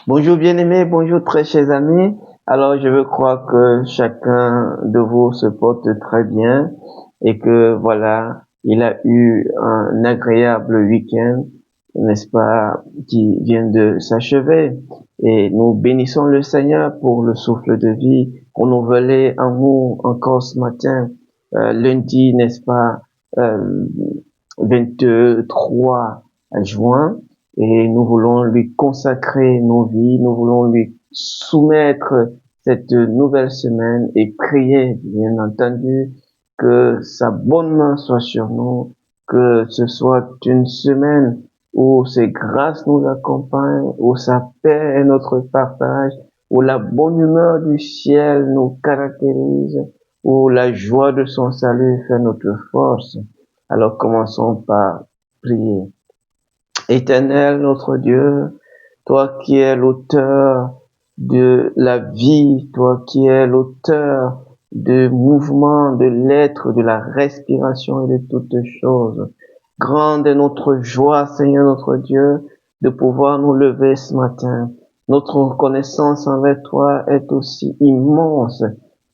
Bonjour bien-aimés, bonjour très chers amis. Alors je veux croire que chacun de vous se porte très bien et que voilà, il a eu un agréable week-end, n'est-ce pas, qui vient de s'achever. Et nous bénissons le Seigneur pour le souffle de vie renouvelé en nous encore ce matin, lundi, n'est-ce pas, euh, 23 juin. Et nous voulons lui consacrer nos vies, nous voulons lui soumettre cette nouvelle semaine et prier, bien entendu, que sa bonne main soit sur nous, que ce soit une semaine où ses grâces nous accompagnent, où sa paix est notre partage, où la bonne humeur du ciel nous caractérise, où la joie de son salut fait notre force. Alors commençons par prier. Éternel notre Dieu, toi qui es l'auteur de la vie, toi qui es l'auteur de mouvement, de l'être, de la respiration et de toutes choses. Grande est notre joie, Seigneur notre Dieu, de pouvoir nous lever ce matin. Notre reconnaissance envers toi est aussi immense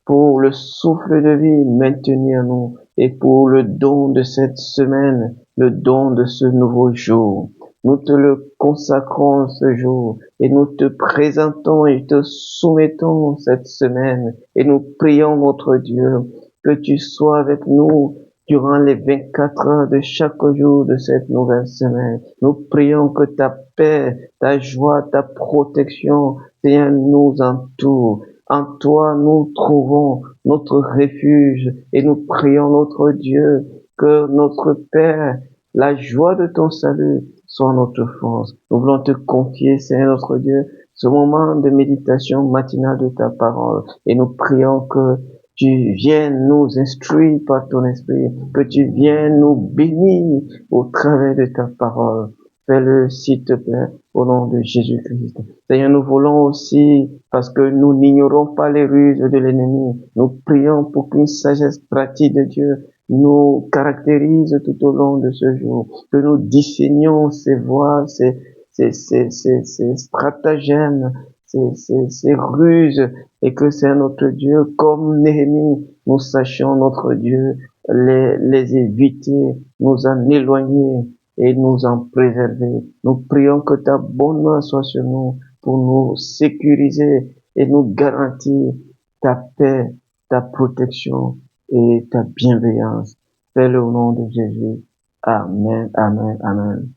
pour le souffle de vie maintenu en nous et pour le don de cette semaine, le don de ce nouveau jour. Nous te le consacrons ce jour et nous te présentons et te soumettons cette semaine et nous prions notre Dieu que tu sois avec nous durant les 24 heures de chaque jour de cette nouvelle semaine. Nous prions que ta paix, ta joie, ta protection, Seigneur, nous entoure. En toi, nous trouvons notre refuge et nous prions notre Dieu que notre Père, la joie de ton salut soit notre force. Nous voulons te confier, Seigneur notre Dieu, ce moment de méditation matinale de ta parole et nous prions que tu viennes nous instruire par ton esprit, que tu viennes nous bénir au travers de ta parole. Fais-le, s'il te plaît, au nom de Jésus-Christ. Seigneur, nous voulons aussi, parce que nous n'ignorons pas les ruses de l'ennemi, nous prions pour qu'une sagesse pratique de Dieu nous caractérise tout au long de ce jour, que nous discernions ses voies, ses stratagèmes, ses ruses, et que c'est notre Dieu, comme Néhémie, nous sachions notre Dieu, les éviter, nous en éloigner et nous en préserver. Nous prions que ta bonne main soit sur nous pour nous sécuriser et nous garantir ta paix, ta protection et ta bienveillance. Fais-le au nom de Jésus. Amen, amen, amen.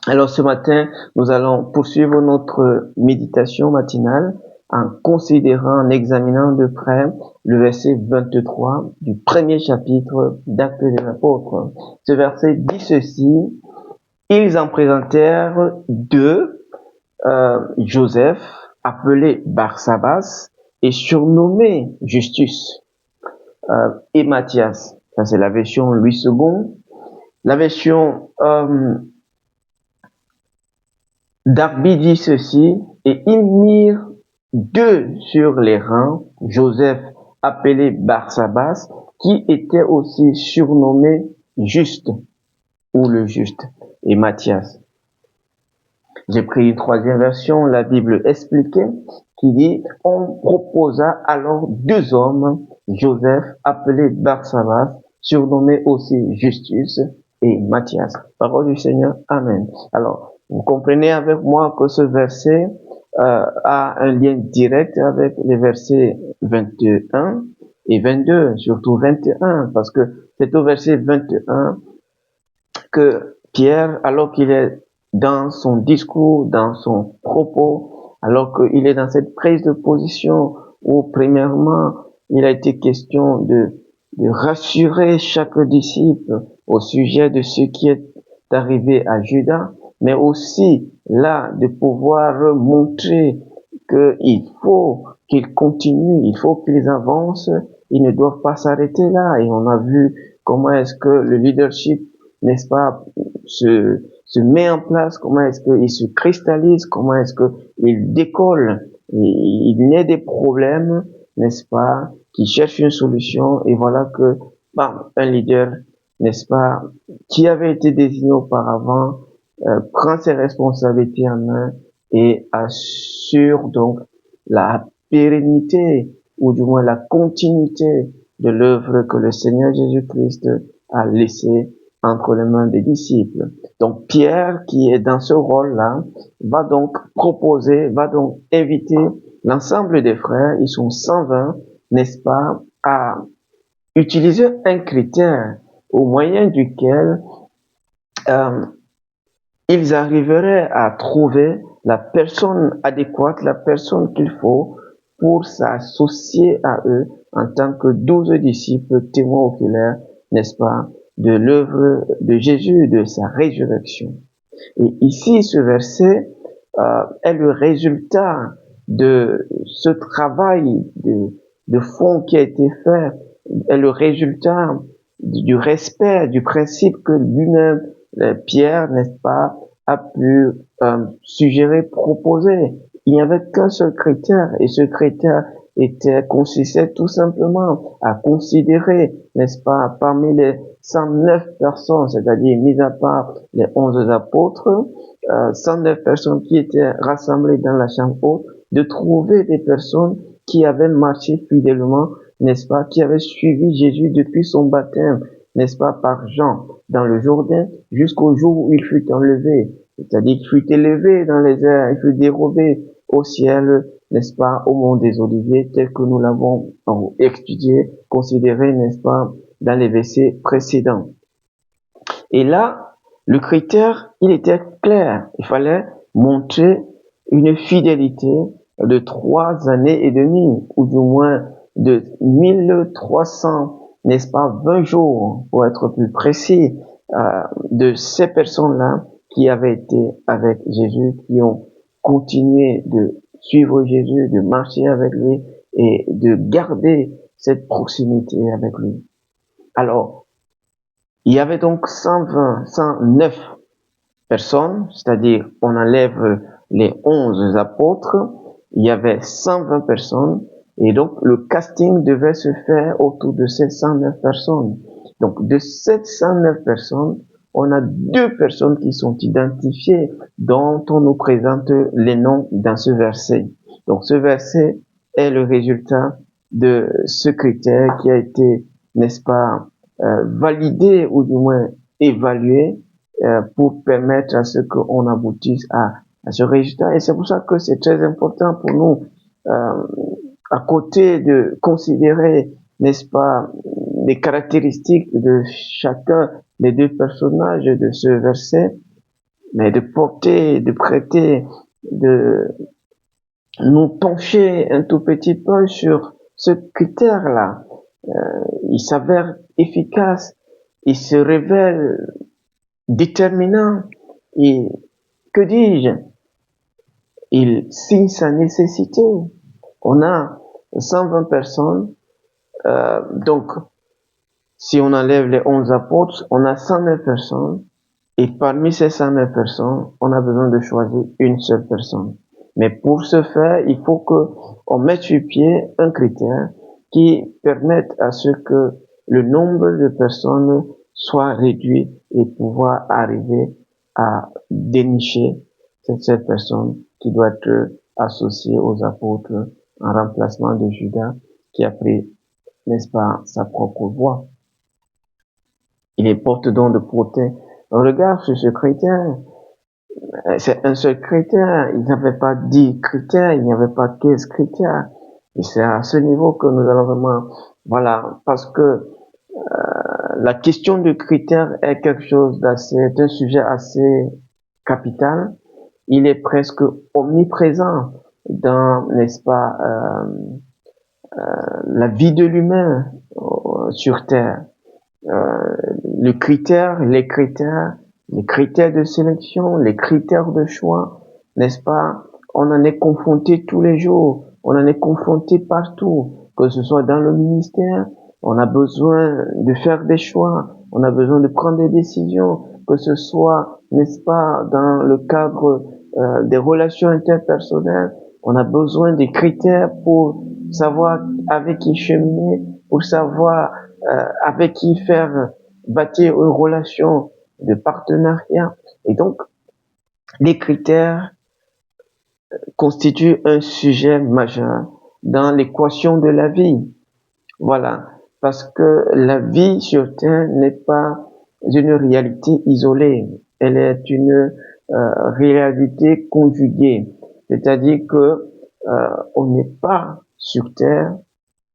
Alors ce matin, nous allons poursuivre notre méditation matinale en considérant, en examinant de près le verset 23 du premier chapitre d'Actes des Apôtres. Ce verset dit ceci: ils en présentèrent deux, Joseph, appelé Barsabas, et surnommé Justus, et Matthias. Ça c'est la version Louis II. La version Darby dit ceci: et ils mirent deux sur les rangs, Joseph appelé Barsabas, qui était aussi surnommé Juste ou le Juste, et Matthias. J'ai pris une troisième version, la Bible expliquée, qui dit: on proposa alors deux hommes, Joseph appelé Barsabas, surnommé aussi Justus, et Matthias. Parole du Seigneur, amen. Alors, vous comprenez avec moi que ce verset a un lien direct avec les versets 21 et 22, surtout 21, parce que c'est au verset 21 que Pierre, alors qu'il est dans son discours, dans son propos, alors qu'il est dans cette prise de position où, premièrement, il a été question de rassurer chaque disciple au sujet de ce qui est arrivé à Judas, mais aussi là de pouvoir montrer qu'il faut qu'ils continuent, il faut qu'ils avancent, ils ne doivent pas s'arrêter là. Et on a vu comment est-ce que le leadership, n'est-ce pas, se met en place, comment est-ce qu'il se cristallise, comment est-ce qu'il décolle. Et il naît des problèmes, n'est-ce pas, qui cherchent une solution, et voilà que, un leader, n'est-ce pas, qui avait été désigné auparavant, prend ses responsabilités en main et assure donc la pérennité ou du moins la continuité de l'œuvre que le Seigneur Jésus-Christ a laissée entre les mains des disciples. Donc Pierre, qui est dans ce rôle-là, va donc proposer, va donc inviter l'ensemble des frères, ils sont 120, n'est-ce pas, à utiliser un critère au moyen duquel euh, ils arriveraient à trouver la personne adéquate, la personne qu'il faut pour s'associer à eux en tant que 12 disciples témoins oculaires, n'est-ce pas, de l'œuvre de Jésus, de sa résurrection. Et ici, ce verset est le résultat de ce travail de fond qui a été fait, est le résultat du respect du principe que lui-même, Pierre, n'est-ce pas, a pu suggérer, proposer. Il n'y avait qu'un seul critère, et ce critère consistait tout simplement à considérer, n'est-ce pas, parmi les 109 personnes, c'est-à-dire mis à part les 11 apôtres, 109 personnes qui étaient rassemblées dans la chambre haute, de trouver des personnes qui avaient marché fidèlement, n'est-ce pas, qui avaient suivi Jésus depuis son baptême, n'est-ce pas, par Jean, dans le Jourdain, jusqu'au jour où il fut enlevé. C'est-à-dire qu'il fut élevé dans les airs, il fut dérobé au ciel, n'est-ce pas, au mont des Oliviers, tel que nous l'avons étudié, considéré, n'est-ce pas, dans les versets précédents. Et là, le critère, il était clair. Il fallait montrer une fidélité de 3 années et demie, ou du moins de 1300, n'est-ce pas, 20 jours, pour être plus précis, de ces personnes-là qui avaient été avec Jésus, qui ont continué de suivre Jésus, de marcher avec lui et de garder cette proximité avec lui. Alors, il y avait donc 109 personnes, c'est-à-dire on enlève les 11 apôtres, il y avait 120 personnes, et donc le casting devait se faire autour de ces 109 personnes. Donc de ces 109 personnes, on a 2 personnes qui sont identifiées, dont on nous présente les noms dans ce verset. Donc ce verset est le résultat de ce critère qui a été, n'est-ce pas, validé ou du moins évalué pour permettre à ce qu'on aboutisse à ce résultat. Et c'est pour ça que c'est très important pour nous, à côté de considérer, n'est-ce pas, les caractéristiques de chacun des 2 personnages de ce verset, mais de porter, de prêter, de nous pencher un tout petit peu sur ce critère-là. Il s'avère efficace, il se révèle déterminant et, que dis-je, il signe sa nécessité. On a 120 personnes, donc si on enlève les 11 apôtres, on a 109 personnes, et parmi ces 109 personnes, on a besoin de choisir une seule personne. Mais pour ce faire, il faut que on mette sur pied un critère qui permette à ce que le nombre de personnes soit réduit et pouvoir arriver à dénicher cette seule personne qui doit être associée aux apôtres en remplacement de Judas qui a pris, n'est-ce pas, sa propre voie. Il importe donc de porter un regard sur ce critère. C'est un seul critère. Il n'y avait pas 10 critères, il n'y avait pas 15 critères. Et c'est à ce niveau que nous allons vraiment, voilà, parce que la question du critère est quelque chose d'assez, est un sujet assez capital. Il est presque omniprésent dans, n'est-ce pas, la vie de l'humain sur Terre. Les critères de sélection, les critères de choix, n'est-ce pas? On en est confronté tous les jours, on en est confronté partout, que ce soit dans le ministère, on a besoin de faire des choix, on a besoin de prendre des décisions, que ce soit, n'est-ce pas, dans le cadre des relations interpersonnelles, on a besoin des critères pour savoir avec qui cheminer, pour savoir avec qui faire bâtir une relation de partenariat. Et donc, les critères constitue un sujet majeur dans l'équation de la vie. Voilà, parce que la vie sur Terre n'est pas une réalité isolée, elle est une réalité conjuguée, c'est-à-dire que on n'est pas sur Terre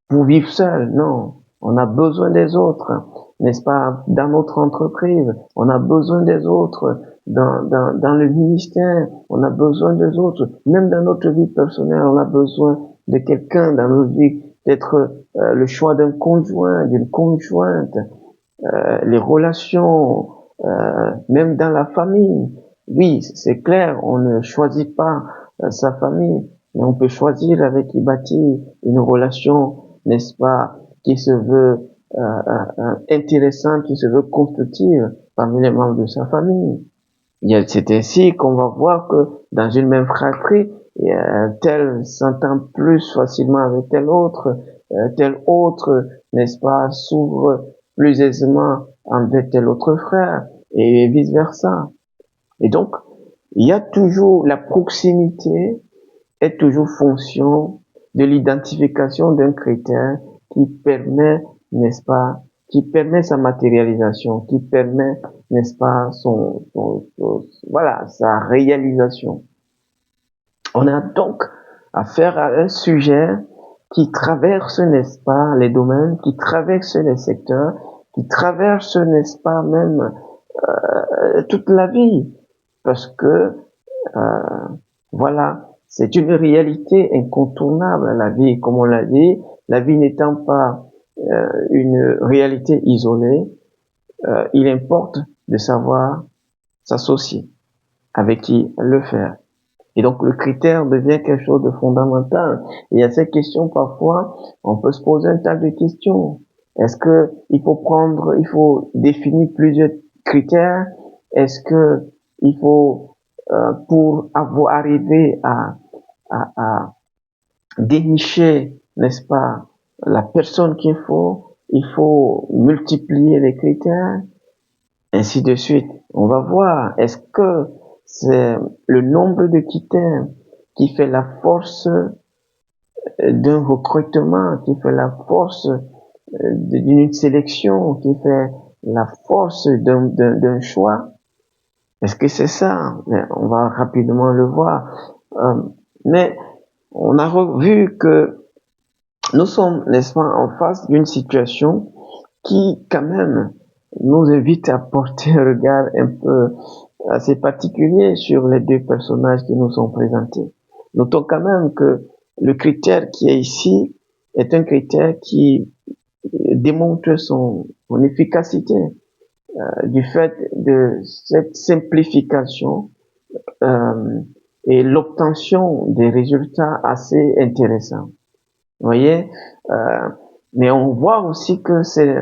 pour vivre seul, non. On a besoin des autres, n'est-ce pas, dans notre entreprise, on a besoin des autres, dans le ministère, on a besoin des autres, même dans notre vie personnelle, on a besoin de quelqu'un dans notre vie, d'être le choix d'un conjoint, d'une conjointe, les relations, même dans la famille. Oui, c'est clair, on ne choisit pas sa famille, mais on peut choisir avec qui bâtir une relation, n'est-ce pas, qui se veut intéressante, qui se veut constructive parmi les membres de sa famille. C'est ainsi qu'on va voir que dans une même fratrie, tel s'entend plus facilement avec tel autre, n'est-ce pas, s'ouvre plus aisément envers tel autre frère, et vice versa. Et donc, il y a toujours la proximité est toujours fonction de l'identification d'un critère qui permet, n'est-ce pas, qui permet sa matérialisation, qui permet, n'est-ce pas, voilà, sa réalisation. On a donc affaire à un sujet qui traverse, n'est-ce pas, les domaines, qui traverse les secteurs, qui traverse, n'est-ce pas, même toute la vie, parce que voilà, c'est une réalité incontournable, la vie, comme on l'a dit, la vie n'étant pas une réalité isolée, il importe de savoir s'associer, avec qui le faire. Et donc le critère devient quelque chose de fondamental. Et à cette question, parfois, on peut se poser un tas de questions. Est-ce que il faut définir plusieurs critères? Est-ce que il faut, pour arriver à dénicher, n'est-ce pas, la personne qu'il faut, il faut multiplier les critères, ainsi de suite. On va voir, est-ce que c'est le nombre de critères qui fait la force d'un recrutement, qui fait la force d'une sélection, qui fait la force d'un choix? Est-ce que c'est ça? On va rapidement le voir. Mais on a vu que nous sommes, n'est-ce pas, en face d'une situation qui, quand même, nous invite à porter un regard un peu assez particulier sur les deux personnages qui nous sont présentés. Notons quand même que le critère qui est ici est un critère qui démontre son efficacité du fait de cette simplification et l'obtention des résultats assez intéressants. Vous voyez, mais on voit aussi que c'est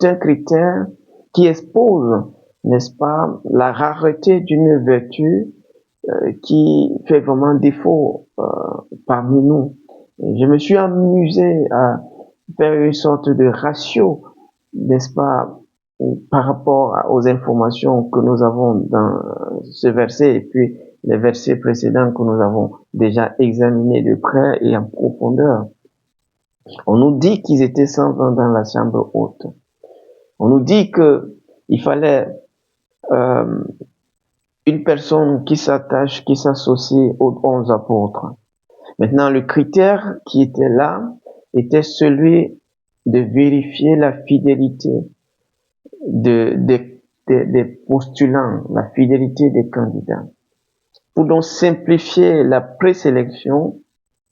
un critère qui expose, n'est-ce pas, la rareté d'une vertu qui fait vraiment défaut parmi nous. Et je me suis amusé à faire une sorte de ratio, n'est-ce pas, par rapport aux informations que nous avons dans ce verset et puis les versets précédents que nous avons déjà examinés de près et en profondeur. On nous dit qu'ils étaient 120 dans la chambre haute. On nous dit que il fallait une personne qui s'attache, qui s'associe aux 11 apôtres. Maintenant, le critère qui était là était celui de vérifier la fidélité des postulants, la fidélité des candidats. Pour donc simplifier la présélection,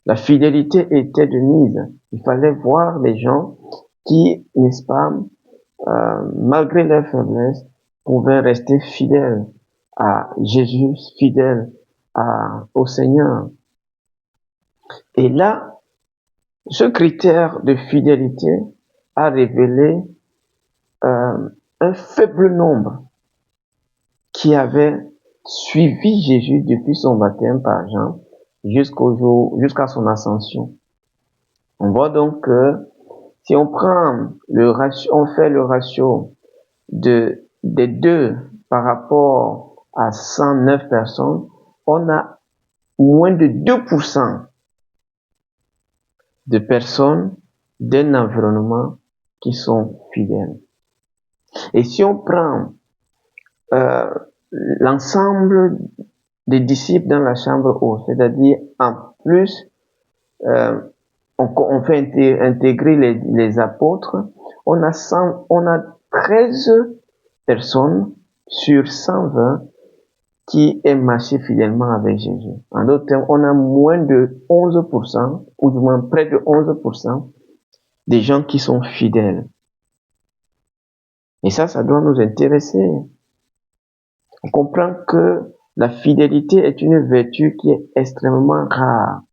la fidélité était de mise. Il fallait voir les gens qui, n'est-ce pas, malgré leur faiblesse, pouvaient rester fidèles à Jésus, fidèles au Seigneur. Et là, ce critère de fidélité a révélé un faible nombre qui avait suivi Jésus depuis son baptême par Jean jusqu'à son ascension. On voit donc que si on prend on fait le ratio des deux par rapport à 109 personnes, on a moins de 2% de personnes d'un environnement qui sont fidèles. Et si on prend l'ensemble des disciples dans la chambre haute, c'est-à-dire en plus, on fait intégrer les apôtres, on a 13 personnes sur 120 qui aient marché fidèlement avec Jésus. En d'autres termes, on a moins de 11%, ou du moins près de 11% des gens qui sont fidèles. Et ça doit nous intéresser. On comprend que la fidélité est une vertu qui est extrêmement rare.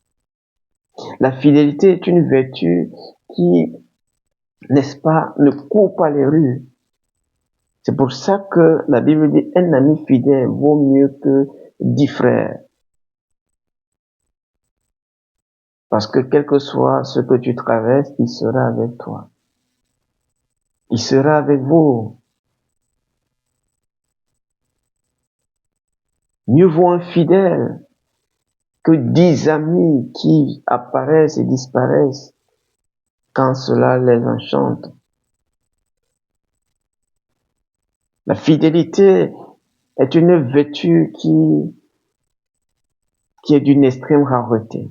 La fidélité est une vertu qui, n'est-ce pas, ne court pas les rues. C'est pour ça que la Bible dit un ami fidèle vaut mieux que 10 frères. Parce que quel que soit ce que tu traverses, il sera avec toi. Il sera avec vous. Mieux vaut un fidèle que 10 amis qui apparaissent et disparaissent quand cela les enchante. La fidélité est une vertu qui est d'une extrême rareté.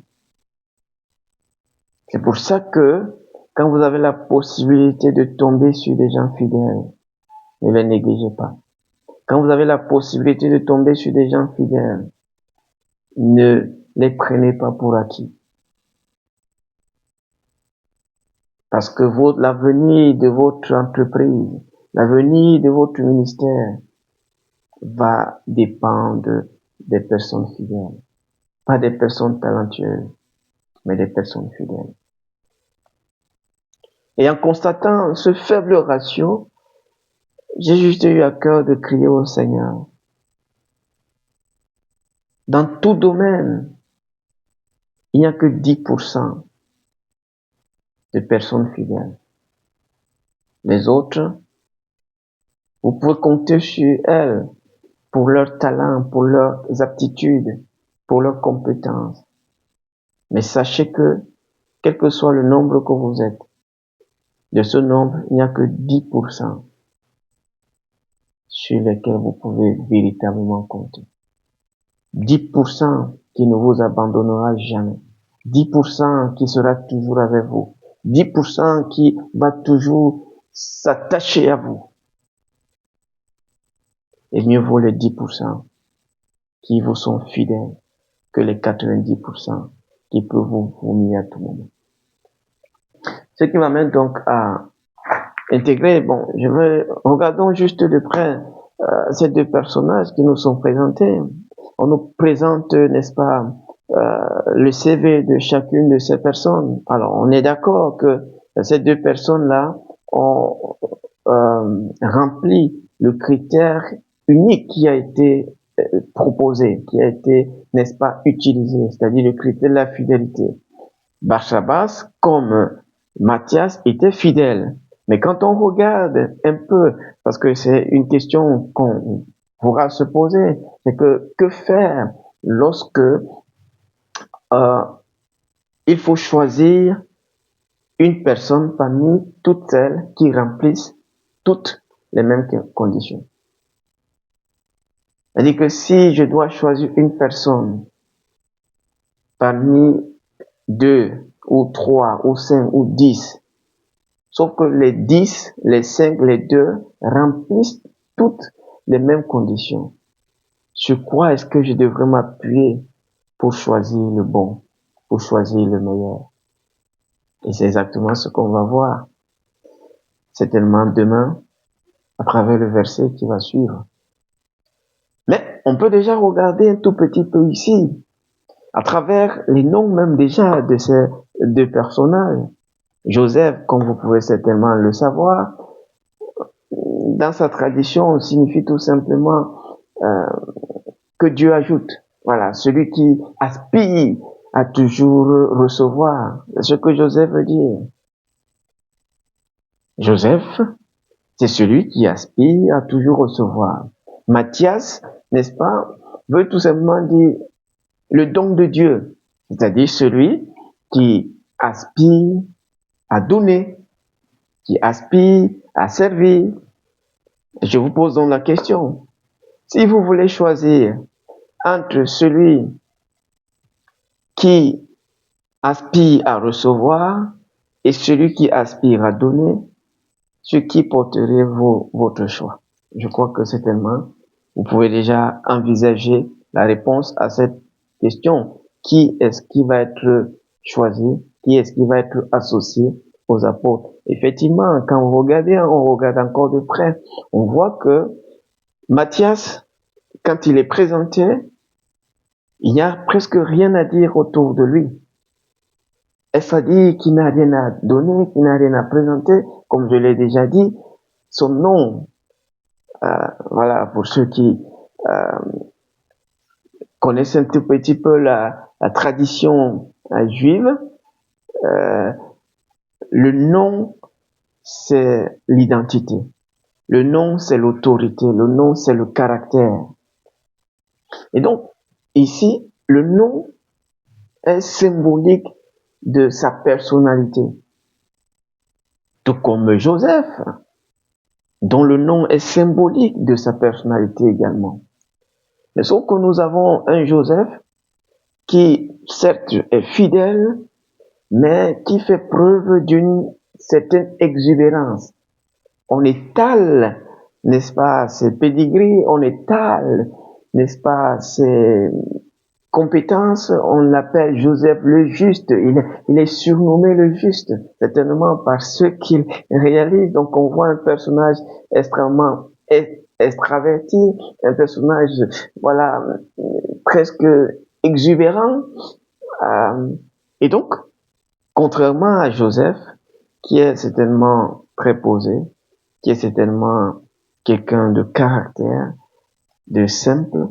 C'est pour ça que quand vous avez la possibilité de tomber sur des gens fidèles, ne les négligez pas. Quand vous avez la possibilité de tomber sur des gens fidèles, ne les prenez pas pour acquis. Parce que l'avenir de votre entreprise, l'avenir de votre ministère va dépendre des personnes fidèles. Pas des personnes talentueuses, mais des personnes fidèles. Et en constatant ce faible ratio, j'ai juste eu à cœur de crier au Seigneur. Dans tout domaine, il n'y a que 10% de personnes fidèles. Les autres, vous pouvez compter sur elles pour leurs talents, pour leurs aptitudes, pour leurs compétences. Mais sachez que, quel que soit le nombre que vous êtes, de ce nombre, il n'y a que 10% sur lesquels vous pouvez véritablement compter. 10% qui ne vous abandonnera jamais. 10% qui sera toujours avec vous. 10% qui va toujours s'attacher à vous. Et mieux vaut les 10% qui vous sont fidèles que les 90% qui peuvent vous vomir à tout moment. Ce qui m'amène donc à intégrer, regardons juste de près ces deux personnages qui nous sont présentés. On nous présente, n'est-ce pas, le CV de chacune de ces personnes. Alors, on est d'accord que ces deux personnes-là ont rempli le critère unique qui a été proposé, qui a été, n'est-ce pas, utilisé, c'est-à-dire le critère de la fidélité. Barsabas, comme Matthias, était fidèle. Mais quand on regarde un peu, parce que c'est une question qu'on pourra se poser, c'est que faire lorsque il faut choisir une personne parmi toutes celles qui remplissent toutes les mêmes conditions. C'est-à-dire que si je dois choisir une personne parmi 2 ou 3 ou 5 ou 10, sauf que les 10, les 5, les 2 remplissent toutes les mêmes conditions, sur quoi est-ce que je devrais m'appuyer pour choisir le bon, pour choisir le meilleur? Et c'est exactement ce qu'on va voir certainement demain à travers le verset qui va suivre. Mais on peut déjà regarder un tout petit peu ici, à travers les noms même déjà de ces deux personnages. Joseph, comme vous pouvez certainement le savoir, dans sa tradition, signifie tout simplement que Dieu ajoute. Voilà, celui qui aspire à toujours recevoir. C'est ce que Joseph veut dire. Joseph, c'est celui qui aspire à toujours recevoir. Matthias, n'est-ce pas, veut tout simplement dire le don de Dieu, c'est-à-dire celui qui aspire à donner, qui aspire à servir. Je vous pose donc la question, si vous voulez choisir entre celui qui aspire à recevoir et celui qui aspire à donner, sur qui porterez votre choix? Je crois que certainement, vous pouvez déjà envisager la réponse à cette question. Qui est-ce qui va être choisi? Qui est-ce qui va être associé aux apôtres? Effectivement, quand on regarde encore de près, on voit que Matthias, quand il est présenté, il n'y a presque rien à dire autour de lui. Est-ce à dire qu'il n'a rien à donner, qu'il n'a rien à présenter? Comme je l'ai déjà dit, son nom, voilà, pour ceux qui connaissent un tout petit peu la tradition juive, le nom, c'est l'identité. Le nom, c'est l'autorité. Le nom, c'est le caractère. Et donc, ici, le nom est symbolique de sa personnalité. Tout comme Joseph, dont le nom est symbolique de sa personnalité également. Mais sauf que nous avons un Joseph qui, certes, est fidèle, mais qui fait preuve d'une certaine exubérance. On étale, n'est-ce pas, ses pédigris, on étale, n'est-ce pas, ses compétences, on l'appelle Joseph le Juste, il est surnommé le Juste, certainement par ce qu'il réalise. Donc on voit un personnage extrêmement extraverti, un personnage, voilà, presque exubérant. Et donc, contrairement à Joseph, qui est certainement très posé, qui est certainement quelqu'un de caractère, de simple,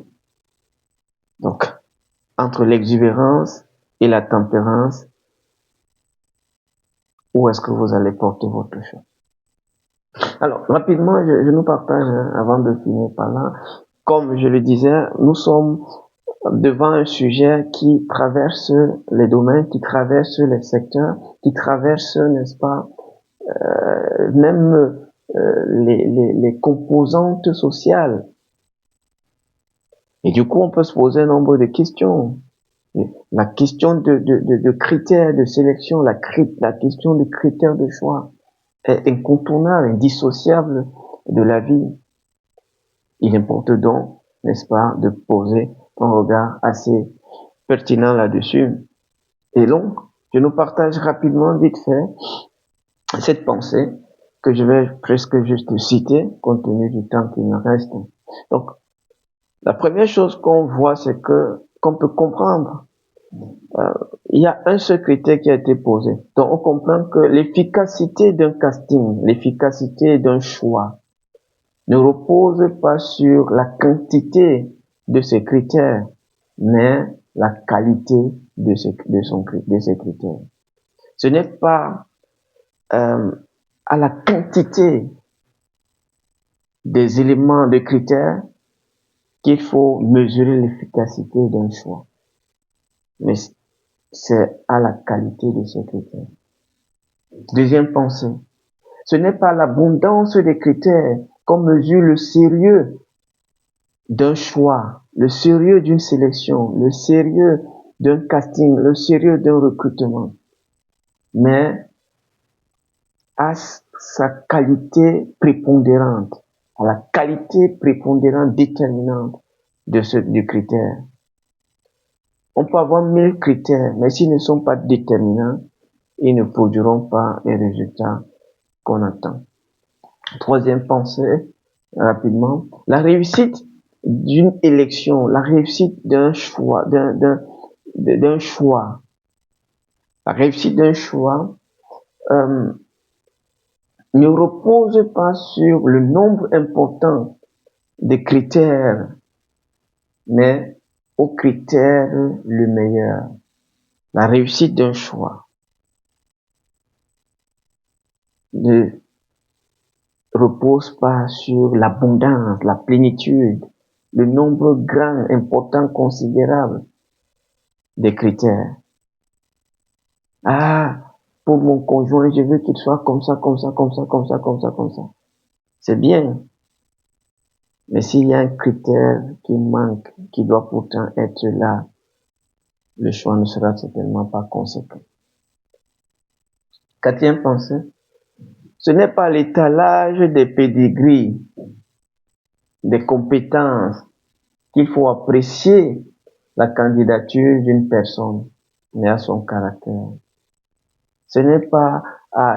donc, entre l'exubérance et la tempérance, où est-ce que vous allez porter votre choix? Alors, rapidement, je nous partage, avant de finir par là, comme je le disais, nous sommes devant un sujet qui traverse les domaines, qui traverse les secteurs, qui traverse, n'est-ce pas, même les composantes sociales. Et du coup, on peut se poser un nombre de questions. La question de critères de sélection, la question de critères de choix est incontournable, indissociable de la vie. Il importe donc, n'est-ce pas, de poser un regard assez pertinent là-dessus. Et donc, je nous partage rapidement, vite fait, cette pensée que je vais presque juste citer, compte tenu du temps qui me reste. Donc, la première chose qu'on voit, c'est qu'on peut comprendre, il y a un seul critère qui a été posé. Donc, on comprend que l'efficacité d'un casting, l'efficacité d'un choix, ne repose pas sur la quantité de ces critères, mais la qualité de ces critères. Ce n'est pas à la quantité des éléments, des critères, qu'il faut mesurer l'efficacité d'un choix, mais c'est à la qualité de ces critères. Deuxième pensée, ce n'est pas l'abondance des critères qu'on mesure le sérieux d'un choix, le sérieux d'une sélection, le sérieux d'un casting, le sérieux d'un recrutement, mais à sa qualité prépondérante, à la qualité prépondérante déterminante du critère. On peut avoir 1000 critères, mais s'ils ne sont pas déterminants, ils ne produiront pas les résultats qu'on attend. Troisième pensée, rapidement, la réussite d'une élection, la réussite d'un choix, d'un choix, la réussite d'un choix ne repose pas sur le nombre important de critères, mais au critère le meilleur. La réussite d'un choix ne repose pas sur l'abondance, la plénitude, le nombre grand, important, considérable, des critères. Ah, pour mon conjoint, je veux qu'il soit comme ça, comme ça, comme ça, comme ça, comme ça, comme ça. C'est bien. Mais s'il y a un critère qui manque, qui doit pourtant être là, le choix ne sera certainement pas conséquent. Quatrième pensée, ce n'est pas l'étalage des pédigris, des compétences qu'il faut apprécier la candidature d'une personne, mais à son caractère. Ce n'est pas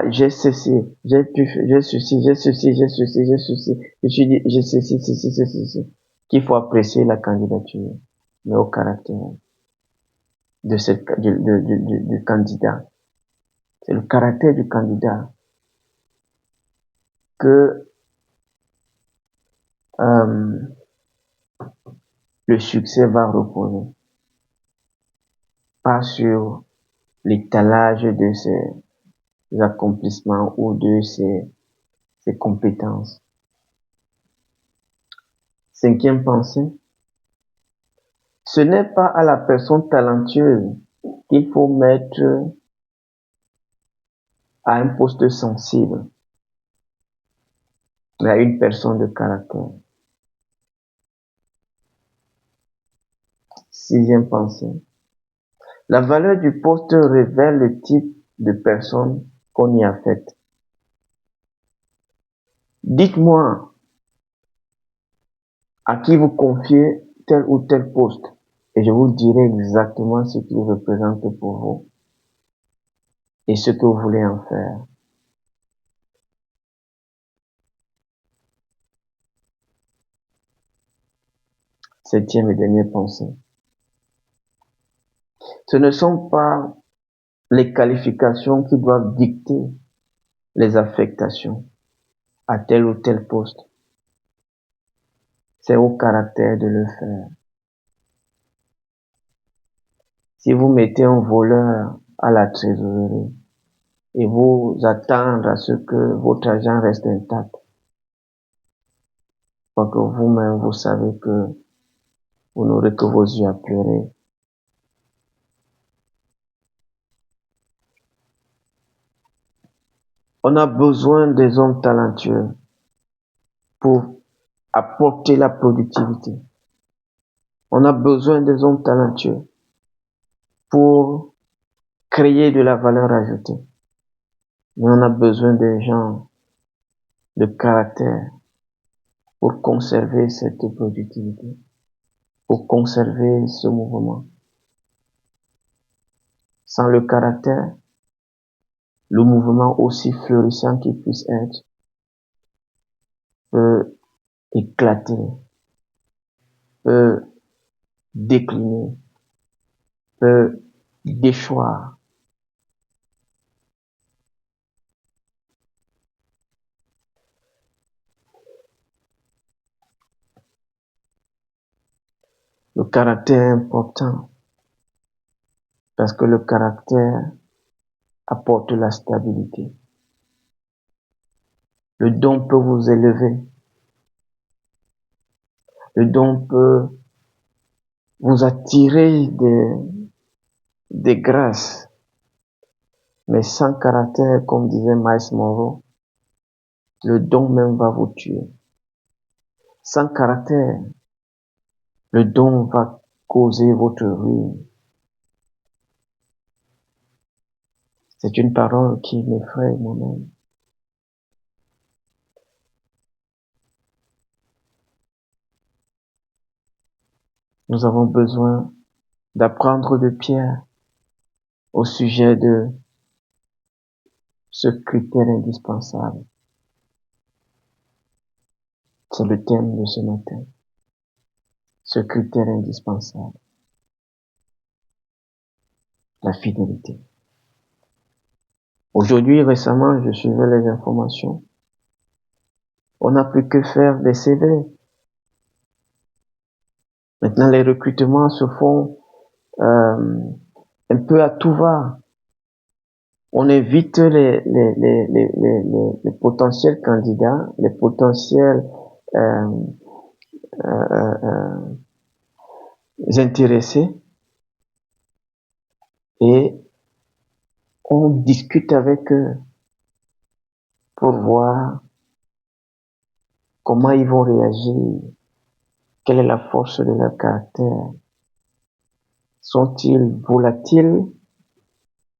j'ai ceci, j'ai ceci, j'ai ceci, j'ai ceci, j'ai ceci, j'ai ceci, ceci, ceci, ceci, qu'il faut apprécier la candidature, mais au caractère de du candidat. C'est le caractère du candidat que le succès va reposer, pas sur l'étalage de ses accomplissements ou de ses compétences. Cinquième pensée, ce n'est pas à la personne talentueuse qu'il faut mettre à un poste sensible, mais à une personne de caractère. Sixième pensée, la valeur du poste révèle le type de personne qu'on y affecte. Dites-moi à qui vous confiez tel ou tel poste et je vous dirai exactement ce qu'il représente pour vous et ce que vous voulez en faire. Septième et dernière pensée. Ce ne sont pas les qualifications qui doivent dicter les affectations à tel ou tel poste. C'est au caractère de le faire. Si vous mettez un voleur à la trésorerie et vous attendez à ce que votre argent reste intact, parce que vous-même vous savez que vous n'aurez que vos yeux à pleurer. On a besoin des hommes talentueux pour apporter la productivité. On a besoin des hommes talentueux pour créer de la valeur ajoutée. Mais on a besoin des gens de caractère pour conserver cette productivité, pour conserver ce mouvement. Sans le caractère, le mouvement aussi florissant qu'il puisse être peut éclater, peut décliner, peut déchoir. Le caractère est important parce que le caractère apporte la stabilité. Le don peut vous élever. Le don peut vous attirer des grâces. Mais sans caractère, comme disait Miles Monroe, le don même va vous tuer. Sans caractère, le don va causer votre ruine. C'est une parole qui m'effraie moi-même. Nous avons besoin d'apprendre de Pierre au sujet de ce critère indispensable. C'est le thème de ce matin. Ce critère indispensable. La fidélité. Aujourd'hui, récemment, je suivais les informations. On n'a plus que faire des CV. Maintenant, les recrutements se font un peu à tout va. On évite les potentiels candidats, les potentiels euh, intéressés. et on discute avec eux pour voir comment ils vont réagir, quelle est la force de leur caractère. Sont-ils volatiles?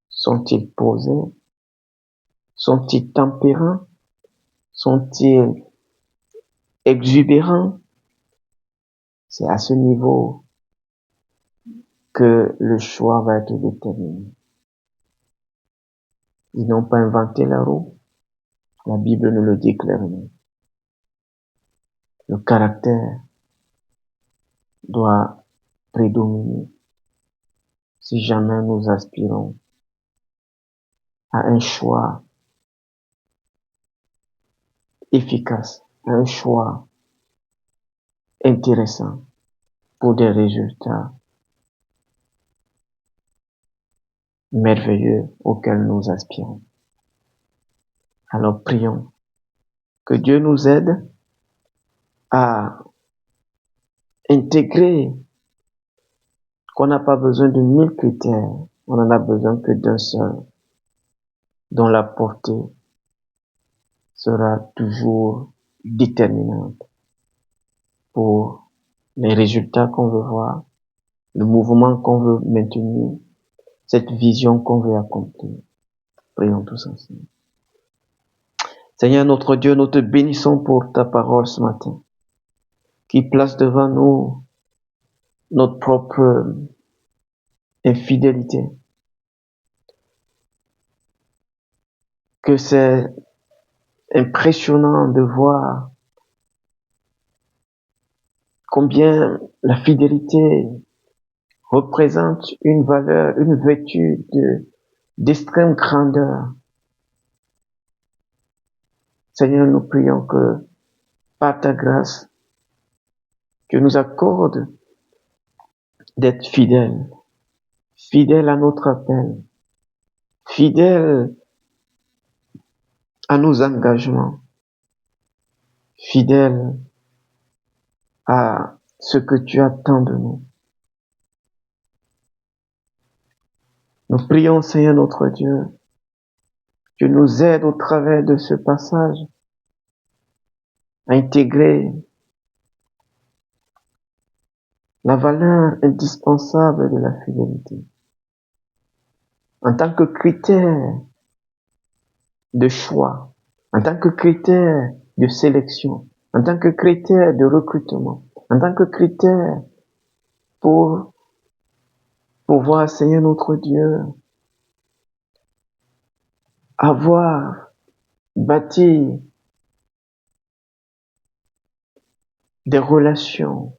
Sont-ils posés? Sont-ils tempérants? Sont-ils exubérants? C'est à ce niveau que le choix va être déterminé. Ils n'ont pas inventé la roue. La Bible nous le dit clairement. Le caractère doit prédominer si jamais nous aspirons à un choix efficace, à un choix intéressant pour des résultats merveilleux auxquels nous aspirons. Alors prions que Dieu nous aide à intégrer qu'on n'a pas besoin de 1000 critères, on n'en a besoin que d'un seul, dont la portée sera toujours déterminante pour les résultats qu'on veut voir, le mouvement qu'on veut maintenir, cette vision qu'on veut accomplir. Prions tous ensemble. Seigneur notre Dieu, nous te bénissons pour ta parole ce matin, qui place devant nous notre propre infidélité, que c'est impressionnant de voir combien la fidélité représente une valeur, une vertu d'extrême grandeur. Seigneur, nous prions que par ta grâce, tu nous accordes d'être fidèles, fidèles à notre appel, fidèles à nos engagements, fidèles à ce que tu attends de nous. Nous prions, Seigneur notre Dieu, tu nous aides au travers de ce passage à intégrer la valeur indispensable de la fidélité en tant que critère de choix, en tant que critère de sélection, en tant que critère de recrutement, en tant que critère pour pouvoir, Seigneur notre Dieu, avoir bâti des relations,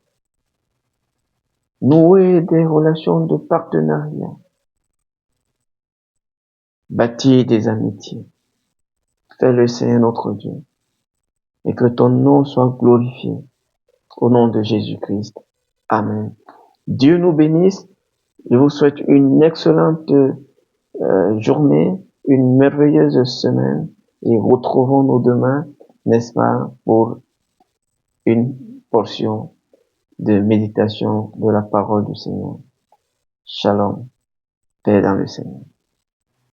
nouer des relations de partenariat, bâtir des amitiés. Fais-le, Seigneur notre Dieu, et que ton nom soit glorifié au nom de Jésus-Christ. Amen. Dieu nous bénisse. Je vous souhaite une excellente journée, une merveilleuse semaine, et retrouvons-nous demain, n'est-ce pas, pour une portion de méditation de la parole du Seigneur. Shalom, paix dans le Seigneur.